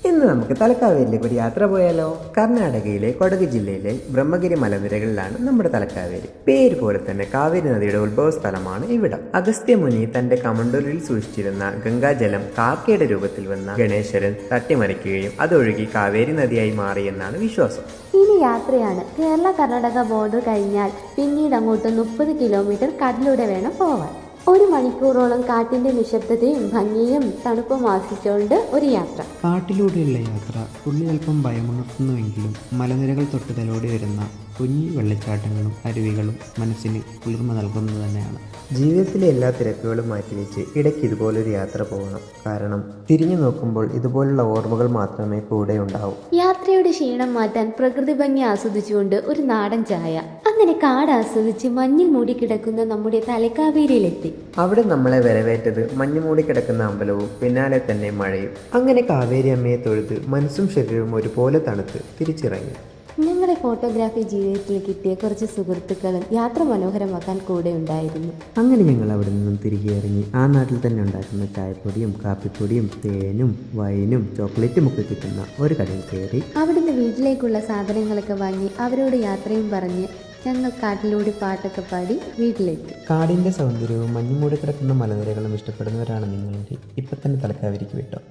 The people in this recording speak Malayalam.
ഇന്ന് നമുക്ക് തലക്കാവേരിയിലേക്ക് ഒരു യാത്ര പോയാലോ? കർണാടകയിലെ കൊടക് ജില്ലയിലെ ബ്രഹ്മഗിരി മലനിരകളിലാണ് നമ്മുടെ തലക്കാവേരി. പേര് പോലെ തന്നെ കാവേരി നദിയുടെ ഉത്ഭവ സ്ഥലമാണ് ഇവിടം. അഗസ്ത്യമുനി തന്റെ കമണ്ടൂരിൽ സൂക്ഷിച്ചിരുന്ന ഗംഗാജലം കാക്കയുടെ രൂപത്തിൽ വന്ന ഗണേശ്വരൻ തട്ടിമറിക്കുകയും അതൊഴുകി കാവേരി നദിയായി മാറിയെന്നാണ് വിശ്വാസം. ഇനി യാത്രയാണ്. കേരള കർണാടക ബോർഡർ കഴിഞ്ഞാൽ പിന്നീട് അങ്ങോട്ട് 30 കിലോമീറ്റർ കടലിലൂടെ വേണം പോവാൻ. 1 മണിക്കൂറോളം കാട്ടിന്റെ നിശബ്ദതയും ഭംഗിയും തണുപ്പും ആസ്വദിച്ചുകൊണ്ട് ഒരു യാത്ര. കാട്ടിലൂടെയുള്ള യാത്ര ഉള്ളിൽ അല്പം ഭയമുണർത്തുന്നുവെങ്കിലും മലനിരകൾ തൊട്ട് തലോടി വരുന്ന കുഞ്ഞി വെള്ളച്ചാട്ടങ്ങളും അരുവികളും മനസ്സിന് കുളിർമ നൽകുന്നത് തന്നെയാണ്. ജീവിതത്തിലെ എല്ലാ തിരക്കുകളും മാറ്റിവെച്ച് ഇടയ്ക്ക് ഇതുപോലൊരു യാത്ര പോകണം. കാരണം തിരിഞ്ഞു നോക്കുമ്പോൾ ഇതുപോലുള്ള ഓർമ്മകൾ മാത്രമേ കൂടെ ഉണ്ടാവൂ. യാത്രയുടെ ക്ഷീണം മാറ്റാൻ പ്രകൃതി ഭംഗി ആസ്വദിച്ചുകൊണ്ട് ഒരു നാടൻ ചായ. അങ്ങനെ കാട് ആസ്വദിച്ച് മഞ്ഞിൽ മൂടിക്കിടക്കുന്ന നമ്മുടെ തലക്കാവേരിയിലെത്തി. അവിടെ നമ്മളെ വരവേറ്റത് മഞ്ഞുമൂടി കിടക്കുന്ന അമ്പലവും പിന്നാലെ തന്നെ മഴയും. അങ്ങനെ കാവേരി അമ്മയെ തൊഴുത് മനസ്സും ശരീരവും ഒരുപോലെ തണുത്ത് തിരിച്ചിറങ്ങി. ഞങ്ങളുടെ ഫോട്ടോഗ്രാഫി ജീവിതത്തിൽ കിട്ടിയ കുറച്ച് സുഹൃത്തുക്കളും യാത്ര മനോഹരമാക്കാൻ കൂടെ ഉണ്ടായിരുന്നു. അങ്ങനെ ഞങ്ങൾ അവിടെ നിന്നും തിരികെ ഇറങ്ങി ആ നാട്ടിൽ തന്നെ ഉണ്ടാക്കുന്ന ചായപ്പൊടിയും കാപ്പിപ്പൊടിയും തേനും വൈനും ചോക്ലേറ്റും ഒക്കെ കിട്ടുന്ന ഒരു കടയിൽ കയറി അവിടുന്ന് വീട്ടിലേക്കുള്ള സാധനങ്ങളൊക്കെ വാങ്ങി അവരോട് യാത്രയും പറഞ്ഞ് ഞങ്ങൾ കാട്ടിലൂടെ പാട്ടൊക്കെ പാടി വീട്ടിലെത്തി. കാടിൻ്റെ സൗന്ദര്യവും മഞ്ഞുമൂടി കിടക്കുന്ന മലനിരകളും ഇഷ്ടപ്പെടുന്നവരാണ് നിങ്ങളെങ്കിൽ ഇപ്പം തന്നെ തലക്കാവേരിക്ക് വിട്ടോ.